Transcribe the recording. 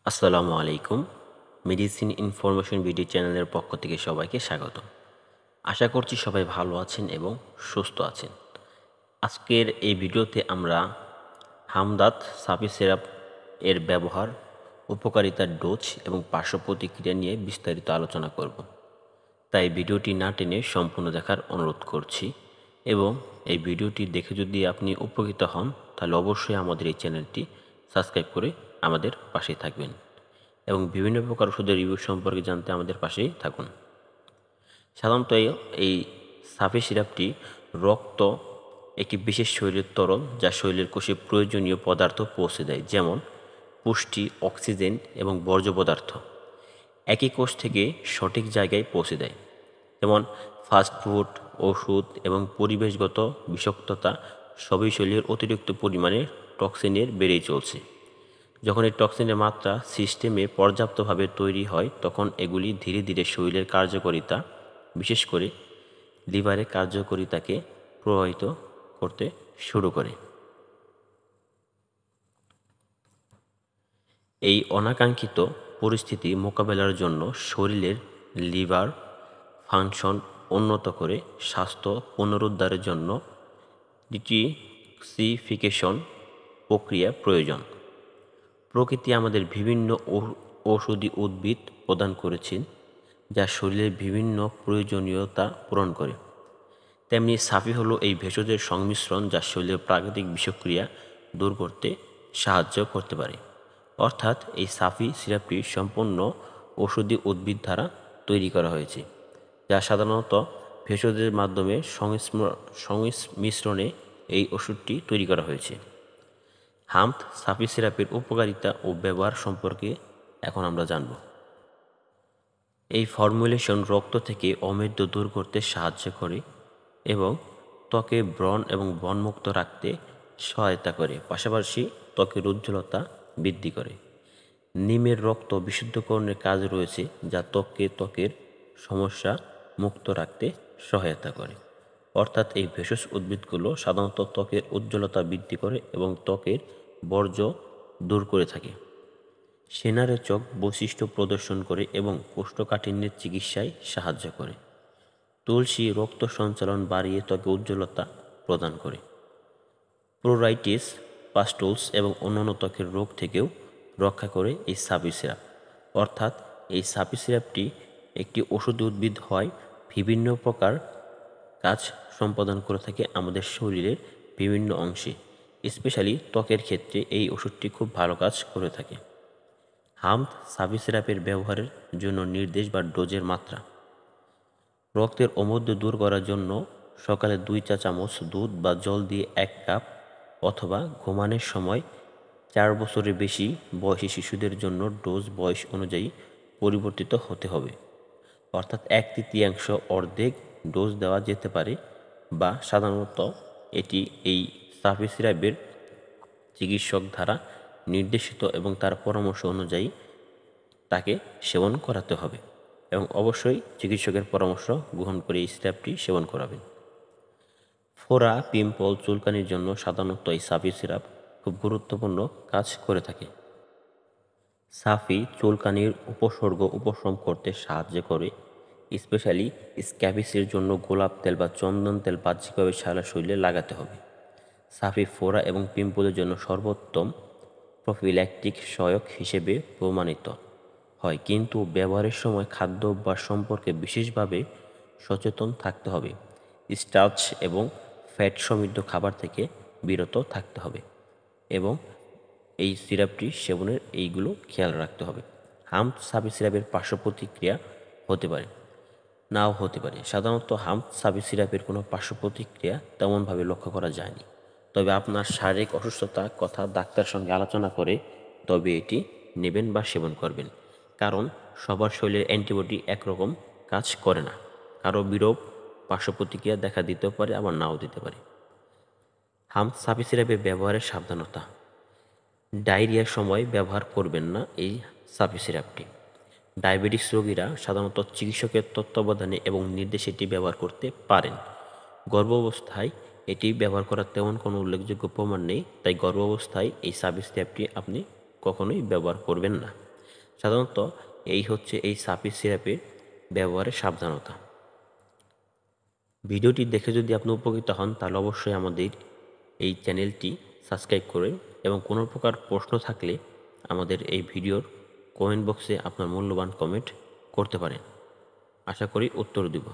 আসসালামু আলাইকুম। Medicine information video চ্যানেলের পক্ষ থেকে সবাইকে স্বাগত। আশা করছি সবাই ভালো আছেন এবং সুস্থ আছেন। আজকের এই ভিডিওতে আমরা হামদার্দ সাফি সিরাপ এর ব্যবহার, উপকারিতার ডোজ এবং পার্শ্ব প্রতিক্রিয়া নিয়ে বিস্তারিত আলোচনা করব। তাই ভিডিওটি না টেনে সম্পূর্ণ দেখার অনুরোধ করছি এবং এই ভিডিওটি দেখে যদি আপনি উপকৃত হন তাহলে অবশ্যই আমাদের এই চ্যানেলটি সাবস্ক্রাইব করে আমাদের পাশেই থাকবেন এবং বিভিন্ন প্রকার ওষুধের রিভিউ সম্পর্কে জানতে আমাদের পাশেই থাকুন। সাধারণত এই সাফি সিরাপটি রক্ত একটি বিশেষ শরীরের তরল যা শরীরের কোষে প্রয়োজনীয় পদার্থ পৌঁছে দেয়, যেমন পুষ্টি, অক্সিজেন এবং বর্জ্য পদার্থ একই কোষ থেকে সঠিক জায়গায় পৌঁছে দেয়। যেমন ফাস্টফুড, ওষুধ এবং পরিবেশগত বিষাক্ততা সবই শরীরের অতিরিক্ত পরিমাণে টক্সিনের বেড়েই চলছে। যখন এই টক্সিনের মাত্রা সিস্টেমে পর্যাপ্তভাবে তৈরি হয় তখন এগুলি ধীরে ধীরে শরীরের কার্যকারিতা, বিশেষ করে লিভারের কার্যকারিতাকে প্রভাবিত করতে শুরু করে। এই অনাকাঙ্ক্ষিত পরিস্থিতি মোকাবেলার জন্য শরীরের লিভার ফাংশন উন্নত করে স্বাস্থ্য পুনরুদ্ধারের জন্য ডিটক্সিফিকেশন প্রক্রিয়া প্রয়োজন। প্রকৃতি আমাদের বিভিন্ন ঔষধি উদ্ভিদ প্রদান করেছেন যা শরীরের বিভিন্ন প্রয়োজনীয়তা পূরণ করে। তেমনি সাফি হলো এই ভেষজের সংমিশ্রণ যা শরীরের প্রাকৃতিক বিষক্রিয়া দূর করতে সাহায্য করতে পারে। অর্থাৎ এই সাফি সিরাপটি সম্পূর্ণ ঔষধি উদ্ভিদ দ্বারা তৈরি করা হয়েছে, যা সাধারণত ভেষজের মাধ্যমে সংমিশ্রণে এই ওষুধটি তৈরি করা হয়েছে। হামদ সাফি সিরাপের উপকারিতা ও ব্যবহার সম্পর্কে এখন আমরা জানব। এই ফর্মুলেশন রক্ত থেকে অমেদ্য দূর করতে সাহায্য করে এবং ত্বকে ব্রণ এবং বর্ণমুক্ত রাখতে সহায়তা করে, পাশাপাশি ত্বকের উজ্জ্বলতা বৃদ্ধি করে। নিমের রক্ত বিশুদ্ধকরণের কাজ রয়েছে যা ত্বকের সমস্যা মুক্ত রাখতে সহায়তা করে। অর্থাৎ এই ভেষজ উদ্ভিদগুলো সাধারণত ত্বকের উজ্জ্বলতা বৃদ্ধি করে এবং ত্বকের বর্জ্য দূর করে থাকে। সেনারেচক বৈশিষ্ট্য প্রদর্শন করে এবং কোষ্ঠকাঠিন্যের চিকিৎসায় সাহায্য করে। তুলসী রক্ত সঞ্চালন বাড়িয়ে ত্বকে উজ্জ্বলতা প্রদান করে। প্রোরাইটিস, পাস্টুলস এবং অন্যান্য ত্বকের রোগ থেকেও রক্ষা করে এই সাফি সিরাপ। অর্থাৎ এই সাফি সিরাপটি একটি ওষুধি উদ্ভিদ হয় বিভিন্ন প্রকার কাজ সম্পাদন করে থাকে আমাদের শরীরের বিভিন্ন অংশে, স্পেশালি ত্বকের ক্ষেত্রে এই ওষুধটি খুব ভালো কাজ করে থাকে। হামদ সাফি সিরাপের ব্যবহারের জন্য নির্দেশ বা ডোজের মাত্রা: রক্তের অমদ্য দূর করার জন্য সকালে 2 চা চামচ দুধ বা জল দিয়ে 1 কাপ, অথবা ঘুমানোর সময় 4 বছরের বেশি বয়সী শিশুদের জন্য ডোজ বয়স অনুযায়ী পরিবর্তিত হতে হবে। অর্থাৎ 1/3 অর্ধেক ডোজ দেওয়া যেতে পারে, বা সাধারণত এটি এই সাফি সিরাপের চিকিৎসক দ্বারা নির্দেশিত এবং তার পরামর্শ অনুযায়ী তাকে সেবন করাতে হবে এবং অবশ্যই চিকিৎসকের পরামর্শ গ্রহণ করে এই সিরাপটি সেবন করাবেন। ফোড়া, পিম্পল, চুলকানির জন্য সাধারণত এই সাফি সিরাপ খুব গুরুত্বপূর্ণ কাজ করে থাকে। সাফি চুলকানির উপসর্গ উপশম করতে সাহায্য করে, স্পেশালি স্ক্যাবিসের জন্য গোলাপ তেল বা চন্দন তেল বাহ্যিকভাবে সারা শরীরে লাগাতে হবে। সাফি ফোড়া এবং পিম্পলের জন্য সর্বোত্তম প্রফিল্যাক্টিক সহায়ক হিসেবে প্রমাণিত হয়, কিন্তু ব্যবহারের সময় খাদ্য অভ্যাস সম্পর্কে বিশেষভাবে সচেতন থাকতে হবে। স্টার্চ এবং ফ্যাট সমৃদ্ধ খাবার থেকে বিরত থাকতে হবে এবং এই সিরাপটি সেবনের এইগুলো খেয়াল রাখতে হবে। হামদ সাফি সিরাপের পার্শ্ব প্রতিক্রিয়া হতে পারে, নাও হতে পারে। সাধারণত হামদ সাফি সিরাপের কোনো পার্শ্ব প্রতিক্রিয়া তেমনভাবে লক্ষ্য করা যায়নি, তবে আপনার শারীরিক অসুস্থতার কথা ডাক্তারের সঙ্গে আলোচনা করে তবে এটি নেবেন বা সেবন করবেন, কারণ সবার শরীরের অ্যান্টিবডি একরকম কাজ করে না। কারো বিরূপ পার্শ্ব প্রতিক্রিয়া দেখা দিতেও পারে, আবার নাও দিতে পারে। হামদ সাফি সিরাপের ব্যবহারের সাবধানতা: ডায়রিয়ার সময় ব্যবহার করবেন না এই সাফি সিরাপটি। ডায়াবেটিস রোগীরা সাধারণত চিকিৎসকের তত্ত্বাবধানে এবং নির্দেশে এটি ব্যবহার করতে পারেন। গর্ভাবস্থায় এটি ব্যবহার করার তেমন কোনো উল্লেখযোগ্য প্রমাণ নেই, তাই গর্ভাবস্থায় এই সাফি সিরাপটি আপনি কখনোই ব্যবহার করবেন না। সাধারণত এই হচ্ছে এই সাফি সিরাপের ব্যবহারের সাবধানতা। ভিডিওটি দেখে যদি আপনি উপকৃত হন তাহলে অবশ্যই আমাদের এই চ্যানেলটি সাবস্ক্রাইব করুন এবং কোনো প্রকার প্রশ্ন থাকলে আমাদের এই ভিডিওর কমেন্ট বক্সে আপনার মূল্যবান কমেন্ট করতে পারেন। আশা করি উত্তর দিব।